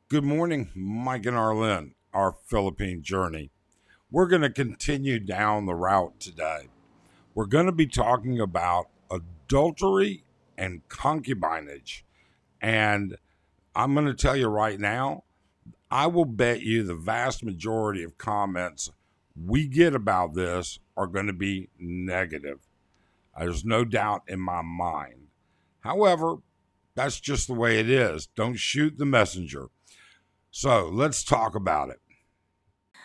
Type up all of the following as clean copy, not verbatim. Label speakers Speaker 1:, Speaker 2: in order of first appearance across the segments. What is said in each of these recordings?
Speaker 1: Good morning, Mike and Arlen, our Philippine journey. We're going to continue down the route today. We're going to be talking about adultery and concubinage. And I'm going to tell you right now, I will bet you the vast majority of comments we get about this are going to be negative. There's no doubt in my mind. However, that's just the way it is. Don't shoot the messenger. So let's talk about it.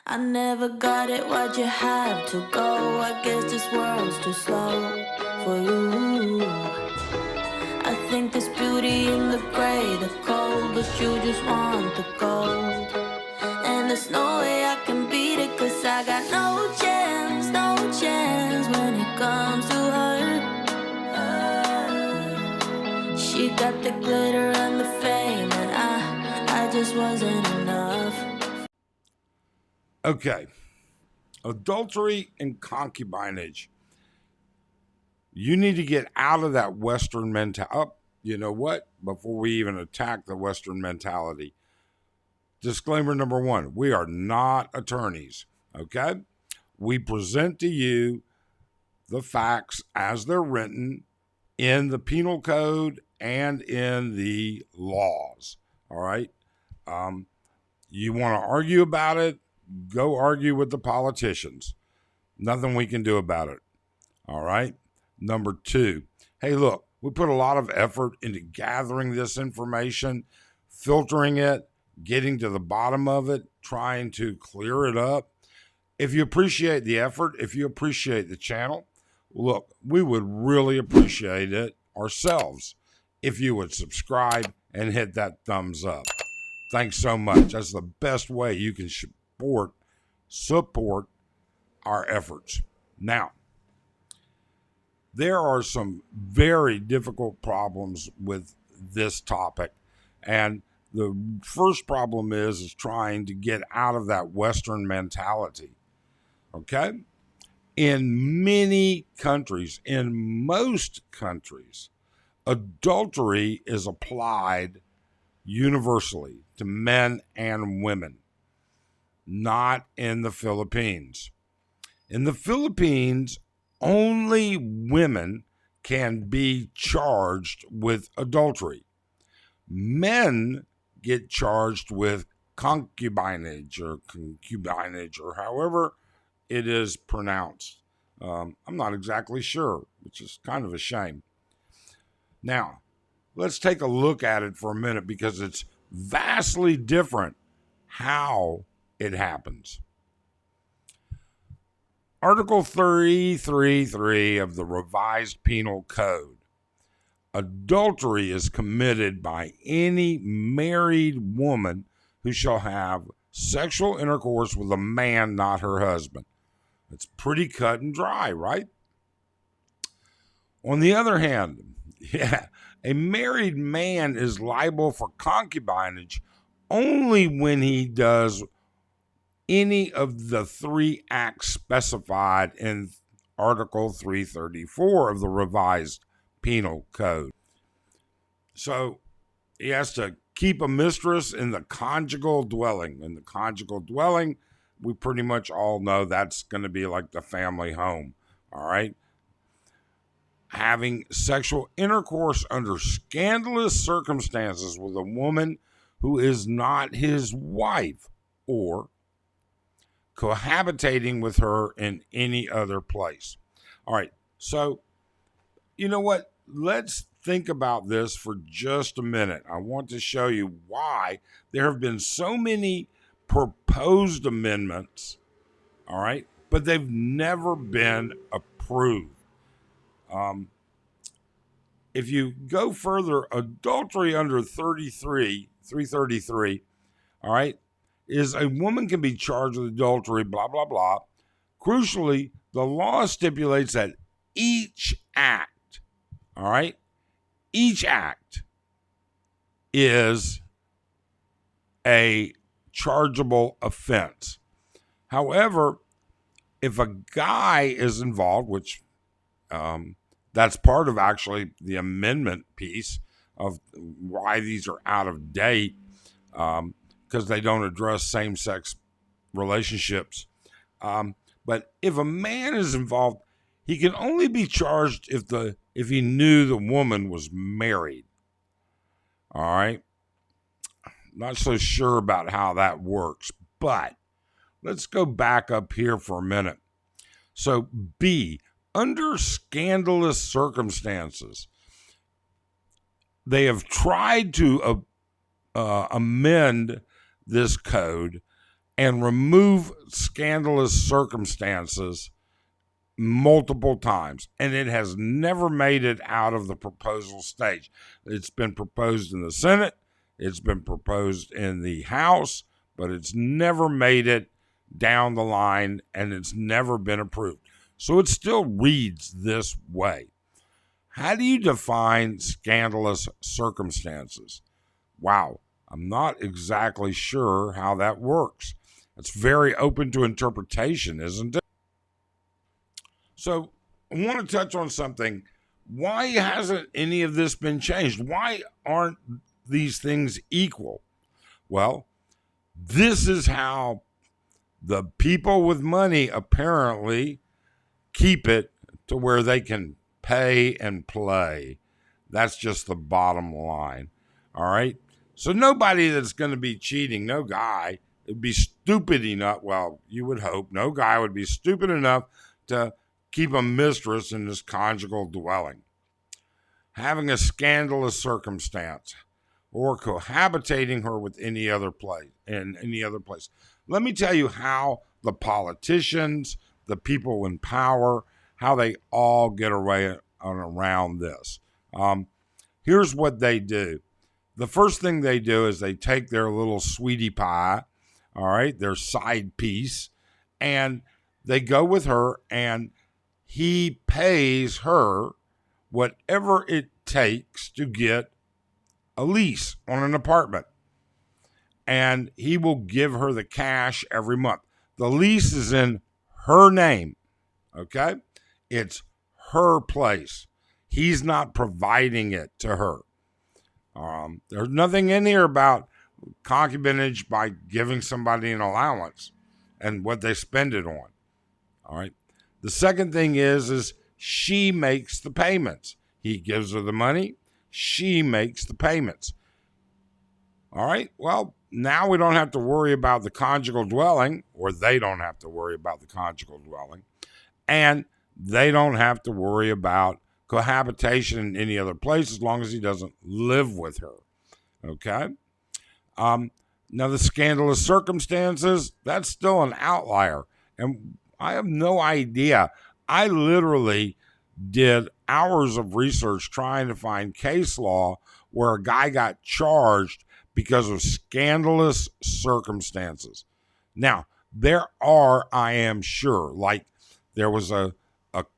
Speaker 2: I never got it, why'd you have to go? I guess this world's too slow for you. I think there's beauty in the gray, the cold, but you just want the gold. And there's no way I can beat it, cause I got no chance, no chance when it comes to her. She got the glitter and the fame, and I just wasn't enough.
Speaker 1: Okay, adultery and concubinage. You need to get out of that Western mentality. Oh, you know what? Before we even attack the Western mentality, disclaimer number one, we are not attorneys, okay? We present to you the facts as they're written in the penal code and in the laws, all right? You want to argue about it, go argue with the politicians. Nothing we can do about it, all right? Number two, hey, look, we put a lot of effort into gathering this information, filtering it, getting to the bottom of it, trying to clear it up. If you appreciate the effort, if you appreciate the channel, look, we would really appreciate it ourselves if you would subscribe and hit that thumbs up. Thanks so much. That's the best way you can support our efforts. Now, there are some very difficult problems with this topic. And the first problem is trying to get out of that Western mentality. Okay? In many countries, in most countries, adultery is applied universally to men and women, not in the Philippines. In the Philippines, only women can be charged with adultery. Men get charged with concubinage or however it is pronounced. I'm not exactly sure, which is kind of a shame. Now, let's take a look at it for a minute because it's vastly different how it happens. Article 333 of the Revised Penal Code. Adultery is committed by any married woman who shall have sexual intercourse with a man not her husband. It's pretty cut and dry, right? On the other hand, a married man is liable for concubinage only when he does any of the three acts specified in Article 334 of the Revised Penal Code. So he has to keep a mistress in the conjugal dwelling. In the conjugal dwelling, we pretty much all know that's going to be like the family home, all right? Having sexual intercourse under scandalous circumstances with a woman who is not his wife, or cohabitating with her in any other place. All right, so you know what? Let's think about this for just a minute. I want to show you why there have been so many proposed amendments, all right, but they've never been approved. If you go further, adultery under 333, all right, is a woman can be charged with adultery, blah, blah, blah. Crucially, the law stipulates that each act, all right, each act is a chargeable offense. However, if a guy is involved, which that's part of actually the amendment piece of why these are out of date, because they don't address same-sex relationships. But if a man is involved, he can only be charged if he knew the woman was married. All right. Not so sure about how that works, but let's go back up here for a minute. So B, under scandalous circumstances, they have tried to amend this code and remove scandalous circumstances multiple times, and it has never made it out of the proposal stage. It's been proposed in the Senate, it's been proposed in the House, but it's never made it down the line, and it's never been approved. So it still reads this way. How do you define scandalous circumstances? Wow, I'm not exactly sure how that works. It's very open to interpretation, isn't it? So I want to touch on something. Why hasn't any of this been changed? Why aren't these things equal? Well, this is how the people with money apparently keep it to where they can pay and play. That's just the bottom line. All right. So nobody that's going to be cheating, no guy would be stupid enough. Well, you would hope no guy would be stupid enough to keep a mistress in his conjugal dwelling. Having a scandalous circumstance or cohabitating her with any other place. Let me tell you how the politicians, the people in power, how they all get away around this. Here's what they do. The first thing they do is they take their little sweetie pie, all right, their side piece, and they go with her, and he pays her whatever it takes to get a lease on an apartment. And he will give her the cash every month. The lease is in her name, okay? It's her place. He's not providing it to her. There's nothing in here about concubinage by giving somebody an allowance and what they spend it on. All right. The second thing is she makes the payments. He gives her the money. She makes the payments. All right. Well, now we don't have to worry about the conjugal dwelling, or they don't have to worry about the conjugal dwelling. And they don't have to worry about cohabitation in any other place as long as he doesn't live with her. Okay. Now the scandalous circumstances, that's still an outlier. And I have no idea. I literally did hours of research trying to find case law where a guy got charged because of scandalous circumstances. Now, there are, I am sure, like there was a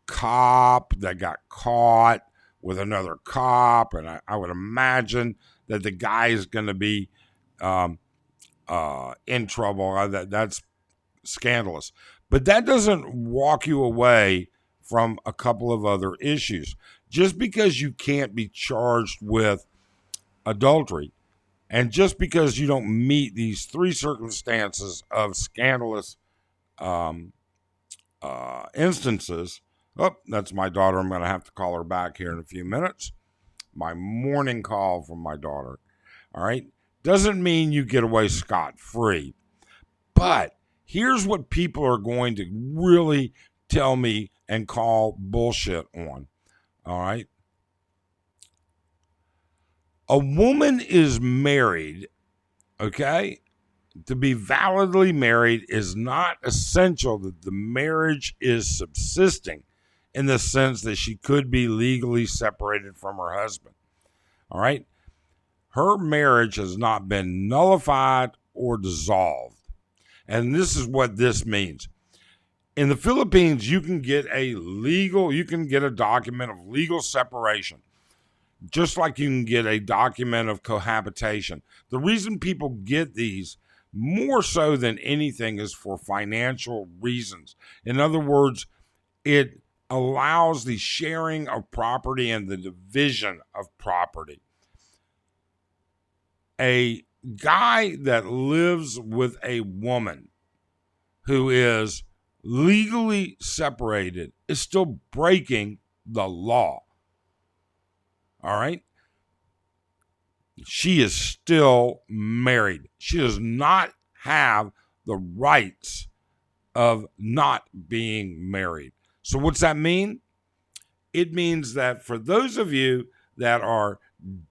Speaker 1: cop that got caught with another cop, and I would imagine that the guy is going to be in trouble. That's scandalous. But that doesn't walk you away from a couple of other issues. Just because you can't be charged with adultery, and just because you don't meet these three circumstances of scandalous instances. Oh, that's my daughter. I'm going to have to call her back here in a few minutes. My morning call from my daughter. All right. Doesn't mean you get away scot-free. But here's what people are going to really tell me and call bullshit on. All right. A woman is married, okay? To be validly married is not essential that the marriage is subsisting in the sense that she could be legally separated from her husband. All right. Her marriage has not been nullified or dissolved. And this is what this means. In the Philippines, you can get a document of legal separation, just like you can get a document of cohabitation. The reason people get these more so than anything is for financial reasons. In other words, it allows the sharing of property and the division of property. A guy that lives with a woman who is legally separated is still breaking the law. All right? She is still married. She does not have the rights of not being married. So, what's that mean? It means that for those of you that are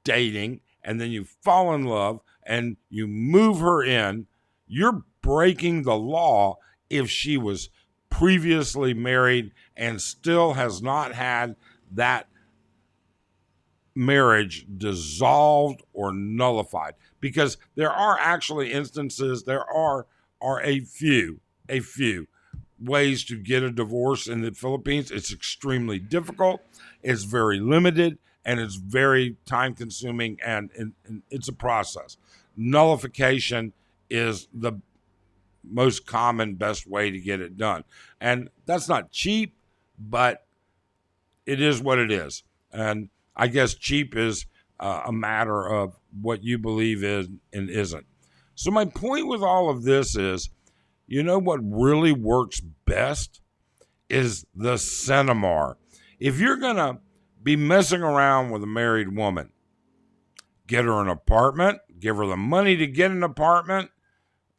Speaker 1: dating and then you fall in love and you move her in, you're breaking the law if she was previously married and still has not had that marriage dissolved or nullified. Because there are actually instances, there are a few ways to get a divorce in the Philippines. It's extremely difficult, it's very limited, and it's very time consuming, and it's a process. Nullification is the most common, best way to get it done. And that's not cheap, but it is what it is. And I guess cheap is a matter of what you believe is and isn't. So, my point with all of this is, you know what really works best is the cinema. If you're going to be messing around with a married woman, get her an apartment, give her the money to get an apartment.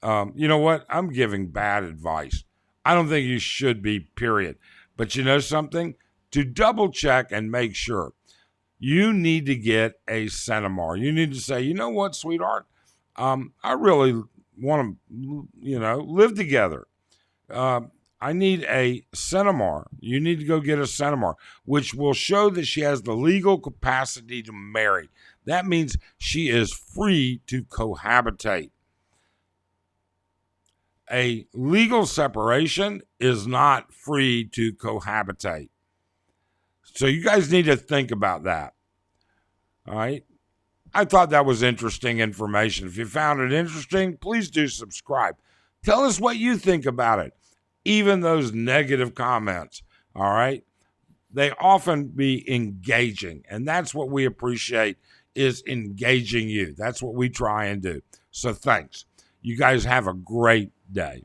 Speaker 1: You know what? I'm giving bad advice. I don't think you should be, period. But you know something? To double check and make sure, you need to get a cinema. You need to say, you know what, sweetheart? I really want to, live together. I need a cinema. You need to go get a cinema, which will show that she has the legal capacity to marry. That means she is free to cohabitate. A legal separation is not free to cohabitate. So you guys need to think about that. All right. I thought that was interesting information. If you found it interesting, please do subscribe. Tell us what you think about it. Even those negative comments. All right. They often be engaging. And that's what we appreciate, is engaging you. That's what we try and do. So thanks. You guys have a great day.